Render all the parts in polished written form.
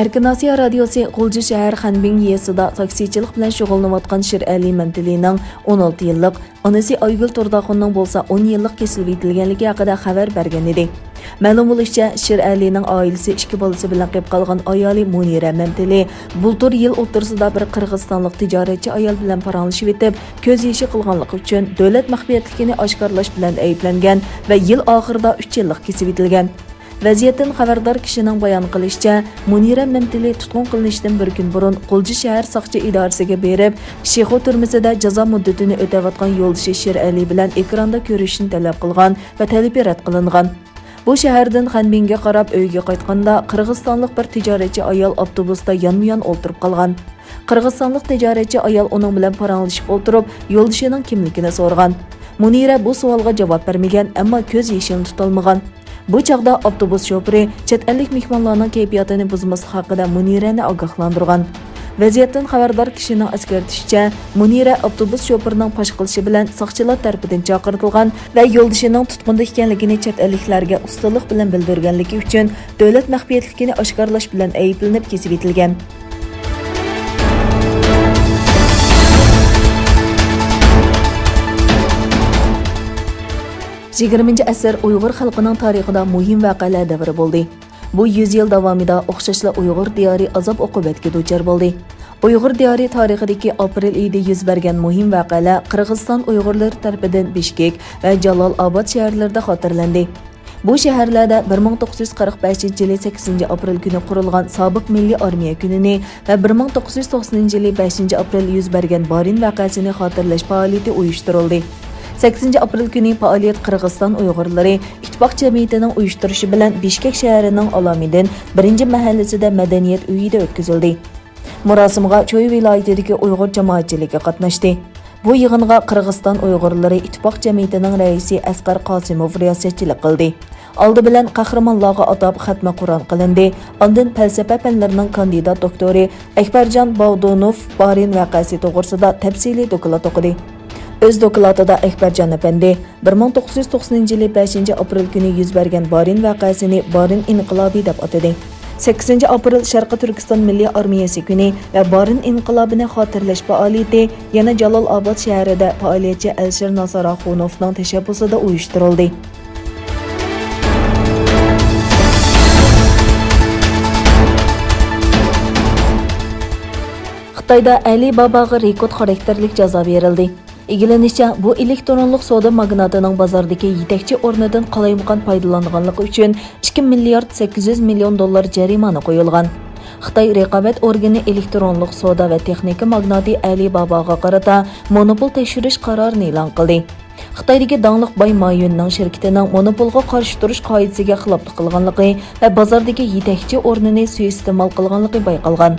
Erkin Asiya radiosi G'ulji shahar Xanbing yesida taksichilik bilan shug'ullanayotgan Shirali Mantilining 16 yillik, onasi Aygul Turdaxonning bo'lsa 10 yillik kesilib yetilganligi haqida xabar bergan edi. Ma'lum bo'lishicha, Shiralining oilasi 2 bolasi bilan qolib qolgan ayoli Munira Mantili bultur yil o'rtasida bir qirg'izistonlik tijoratchi ayol bilan paranglashib etib, ko'z yeshi qilganligi uchun davlat maxfiyatligini oshkorlash bilan ayblangan va yil oxirida 3 yillik kesib yetilgan. Vaziyatdan xabardor kishining bayon qilishicha, Munira Mantili tutqun qilinishidan bir kun burun G'ulji shahar soqchi idorasiga berib, Shexo turmisida jazo muddatini o'tayotgan yo'ldoshi Shirali bilan ekranda ko'rishni talab qilgan va talabi rad qilingan. Bu shahardan Xanbingga qarab uyga qaytganda qirg'izistonlik bir tijoratchi ayol avtobusda yonma-yon o'ltirib qolgan. Qirg'izistonlik tijoratchi ayol uning bilan paranglashib o'ltirib, yo'ldoshining kimligini so'ragan. Munira bu savolga javob bermagan, ammo ko'z yeshini tutolmagan. Bu chaqda avtobus shofiri chet ellik mehmonlarning kayfiyatini buzmaslik haqida Munirani ogohlantirgan. Vaziyatdan xabardor kishining eskartishicha, Munira avtobus shofirining fosh qilishi bilan soqchilar tarafidan chaqirtilgan va yo'ldoshining tutqunda ekanligini chet elliklarga ustalik bilan bildirganligi uchun davlat maxfiyatligini oshkorlash bilan ayblanib kesib yetilgan. Yigirminchi asr Uyg'ur xalqining tarixida muhim voqealar davri bo'ldi. Bu 100 yil davomida o'xshashla Uyg'ur diyori azob oqibatga duchor bo'ldi. Uyg'ur diyori tarixidagi aprel oyida yuz bergan muhim voqealar Qirg'iziston Uyg'urlari tomonidan Bishkek va Jalolobod shaharlarida xotirlandi. Bu shaharlarda 1945-yili 8-aprel kuni qurilgan sobiq milliy armiya kunini va 1990-yili 5-aprel yuz bergan Borin voqeasini xotirlash faoliyati uyushtirildi. 8-aprel kuni faoliyat Qirg'iziston Uyg'urlari ittifoq jamiyatining uyushtirishi bilan Bishkek shahrining Alamidan 1-mahallasida madaniyat uyida o'tkazildi. Marosimga Cho'y viloyatidagi Uyg'ur jamoatchiligi qatnashdi. Bu yig'inga Qirg'iziston Uyg'urlari ittifoq jamiyatining raisi Asqar Qosimov riyosatchilik qildi. Oldi bilan qahramonlarga atab xatma Qur'on qilindi. Ondan falsafa fanlarining kandidat doktori Akbarjon Bog'donov Borin voqeasi to'g'risida tafsiliy doklad o'qidi. Öz dokladida Akbarjon apandi 1990-yili 5-aprel kuni yuz bergan Borin voqeasini Borin inqilobi deb atadi. 8-aprel Sharqi Turkiston milliy armiyasi kuni va Borin inqilobini xotirlash faoliyati yana Jalolobod shahrida faoliyatchi Alshir Nasaraxunovning tashabbusida uyushtirildi. Xitoyda Ali Babaga rekord xarakterlik jazo berildi. Egilenishicha, bu elektronlik savdo magnatining bozordagi yetakchi o'rnidan qalaymaqon foydalanganligi uchun 2 milliard 800 million dollar jarimani qo'yilgan. Xitoy raqobat organi elektronlik savdo va texnika magnati Ali Babaga qarata monopol tekshirish qarorini e'lon qildi. Xitoydagi dangliq Bay Mayunning shirkatining monopolga qarshi turish qoidasiga xiloflik qilganligi va bozordagi yetakchi o'rnini suiiste'mol qilganligi bayqalgan.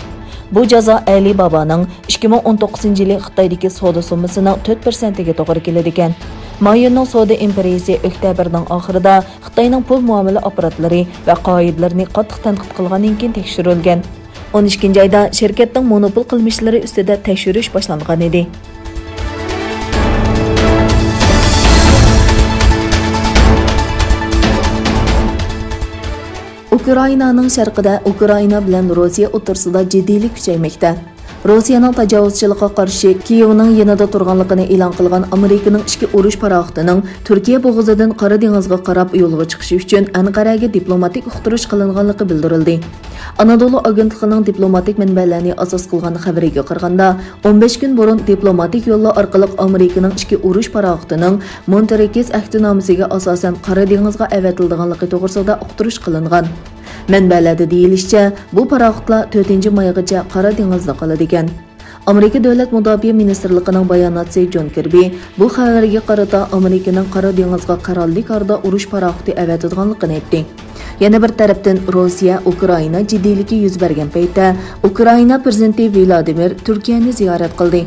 Bu jazo Ali Babaning 2019-yili Xitoydagi savdo summasining 4%ga to'g'ri keladi ekan. Mayunning savdo imperiyasi oktyabrning oxirida Xitoyning pul muomala apparatlari va qoidalarini qattiq tanqid qilgandan keyin tekshirilgan. 12-oyda shirkatning monopol qilmishlari ustida tekshirish boshlangan edi. Ukrainaning sharqida Ukraina bilan Rossiya o'rtasida jiddiylik kuchaymoqda. Rossiyaning tajovuzchiligiga qarshi Kiyevning yanada turganligini e'lon qilgan Amerikaning ichki urush paraxotining Turkiya bo'g'izidan Qora dengizga qarab yo'lga chiqishi uchun Anqaraga diplomatik uqtirish qilinganligi bildirildi. Anadolu agentligining diplomatik manbalarni asos qilgan xabariga qaraganda, 15 kun burun diplomatik yo'llar orqali Amerikaning ichki urush paraxotining Monterekis ahdinomasiga asosan Qora dengizga avatilganligi to'g'risida uqtirish qilingan. Manbalarda deyilishicha, bu paraxotlar 4-maygacha Qora dengizda qoladi ekan. Amerika Davlat Mudofaa Ministrligining bayonotchisi John Kirby bu xabarga qarata Amerikaning Qora dengizga qurolli qarda urush paraxoti avatadiganligini aytdi. Yana bir tarafdan Rossiya Ukraina jiddiyligi yuz bergan paytda Ukraina prezidenti Vladimir Turkiyani ziyorat qildi.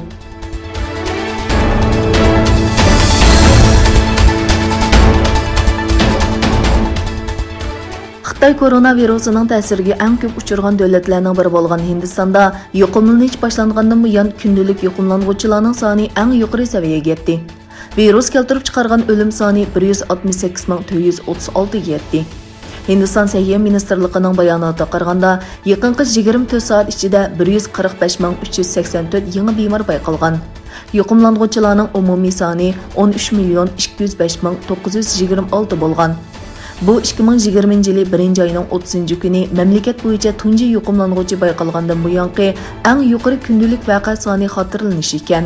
Xitoy koronavirusining ta'siriga eng ko'p uchirgan davlatlarning biri bo'lgan Hindistonda yuqumlanish boshlangandan buyon kundalik yuqumlanuvchilarning soni eng yuqori saviyaga yetdi. Virus keltirib chiqargan o'lim soni 168.436 ga yetdi. Hindiston Səhiyyə Ministerliğinin bayanatına qaraganda, yaqinqi 24 soat ichida 145.384 yangi bemor bayqalgan. Yuqumlanğuvchilarning umumiy soni 13.205.926 bo'lgan. Bu 2020 yılı 1. ayının 30. günü memleket boyunca tunji yuqumlanğuvchi bayqalgandan bu yanqi eng yuqori kundalik vaqa soni xotirlanishi ekan.